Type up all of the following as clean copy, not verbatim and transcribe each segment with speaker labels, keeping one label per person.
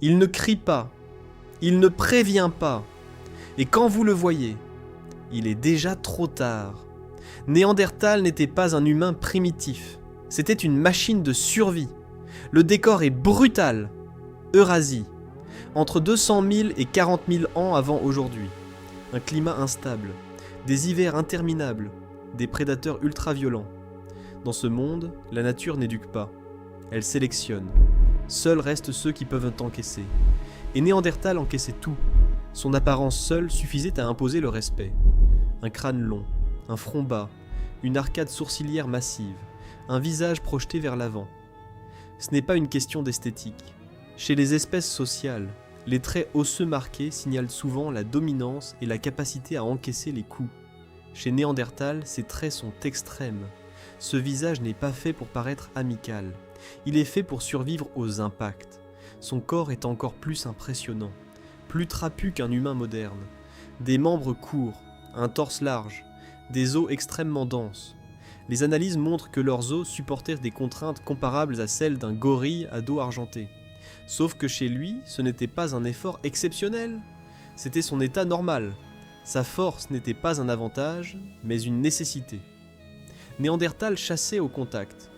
Speaker 1: Il ne crie pas, il ne prévient pas, et quand vous le voyez, il est déjà trop tard. Néandertal n'était pas un humain primitif, c'était une machine de survie. Le décor est brutal. Eurasie, entre 200 000 et 40 000 ans avant aujourd'hui. Un climat instable, des hivers interminables, des prédateurs ultra-violents. Dans ce monde, la nature n'éduque pas, elle sélectionne. Seuls restent ceux qui peuvent encaisser. Et Néandertal encaissait tout. Son apparence seule suffisait à imposer le respect. Un crâne long, un front bas, une arcade sourcilière massive, un visage projeté vers l'avant. Ce n'est pas une question d'esthétique. Chez les espèces sociales, les traits osseux marqués signalent souvent la dominance et la capacité à encaisser les coups. Chez Néandertal, ces traits sont extrêmes. Ce visage n'est pas fait pour paraître amical. Il est fait pour survivre aux impacts. Son corps est encore plus impressionnant, plus trapu qu'un humain moderne. Des membres courts, un torse large, des os extrêmement denses. Les analyses montrent que leurs os supportèrent des contraintes comparables à celles d'un gorille à dos argenté. Sauf que chez lui, ce n'était pas un effort exceptionnel, c'était son état normal. Sa force n'était pas un avantage, mais une nécessité. Néandertal chassait au contact,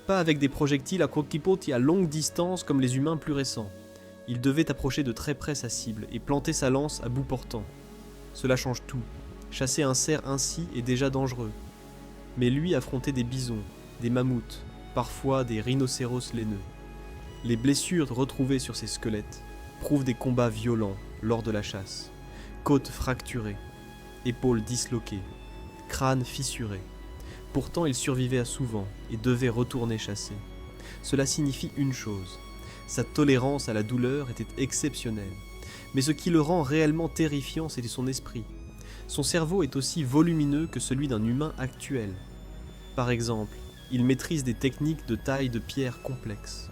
Speaker 1: pas avec des projectiles à quoquipoti à longue distance comme les humains plus récents. Il devait approcher de très près sa cible et planter sa lance à bout portant. Cela change tout. Chasser un cerf ainsi est déjà dangereux. Mais lui affrontait des bisons, des mammouths, parfois des rhinocéros laineux. Les blessures retrouvées sur ses squelettes prouvent des combats violents lors de la chasse. Côtes fracturées, épaules disloquées, crâne fissuré. Pourtant il survivait souvent et devait retourner chasser. Cela signifie une chose, sa tolérance à la douleur était exceptionnelle. Mais ce qui le rend réellement terrifiant, c'est son esprit. Son cerveau est aussi volumineux que celui d'un humain actuel. Par exemple, il maîtrise des techniques de taille de pierre complexes.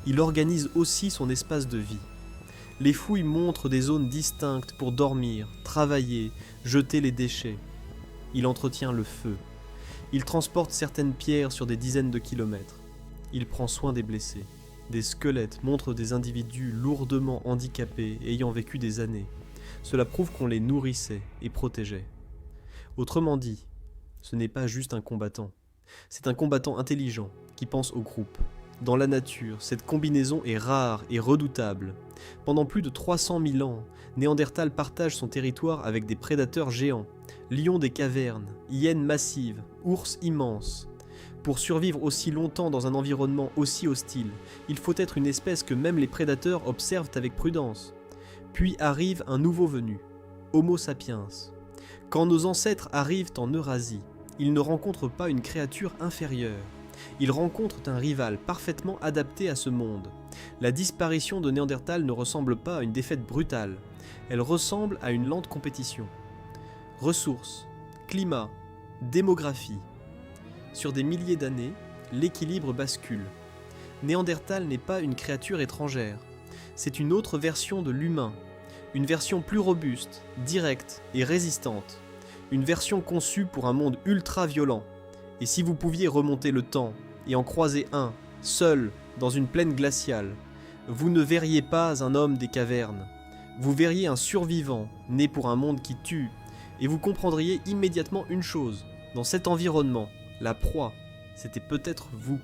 Speaker 1: Il organise aussi son espace de vie. Les fouilles montrent des zones distinctes pour dormir, travailler, jeter les déchets. Il entretient le feu. Il transporte certaines pierres sur des dizaines de kilomètres. Il prend soin des blessés. Des squelettes montrent des individus lourdement handicapés ayant vécu des années. Cela prouve qu'on les nourrissait et protégeait. Autrement dit, ce n'est pas juste un combattant. C'est un combattant intelligent qui pense au groupe. Dans la nature, cette combinaison est rare et redoutable. Pendant plus de 300 000 ans, Néandertal partage son territoire avec des prédateurs géants, lions des cavernes, hyènes massives, ours immenses. Pour survivre aussi longtemps dans un environnement aussi hostile, il faut être une espèce que même les prédateurs observent avec prudence. Puis arrive un nouveau venu, Homo sapiens. Quand nos ancêtres arrivent en Eurasie, ils ne rencontrent pas une créature inférieure. Ils rencontrent un rival parfaitement adapté à ce monde. La disparition de Néandertal ne ressemble pas à une défaite brutale, elle ressemble à une lente compétition. Ressources, climat, démographie. Sur des milliers d'années, l'équilibre bascule. Néandertal n'est pas une créature étrangère, c'est une autre version de l'humain, une version plus robuste, directe et résistante, une version conçue pour un monde ultra violent. Et si vous pouviez remonter le temps et en croiser un, seul, dans une plaine glaciale, vous ne verriez pas un homme des cavernes. Vous verriez un survivant, né pour un monde qui tue, et vous comprendriez immédiatement une chose. Dans cet environnement, la proie, c'était peut-être vous.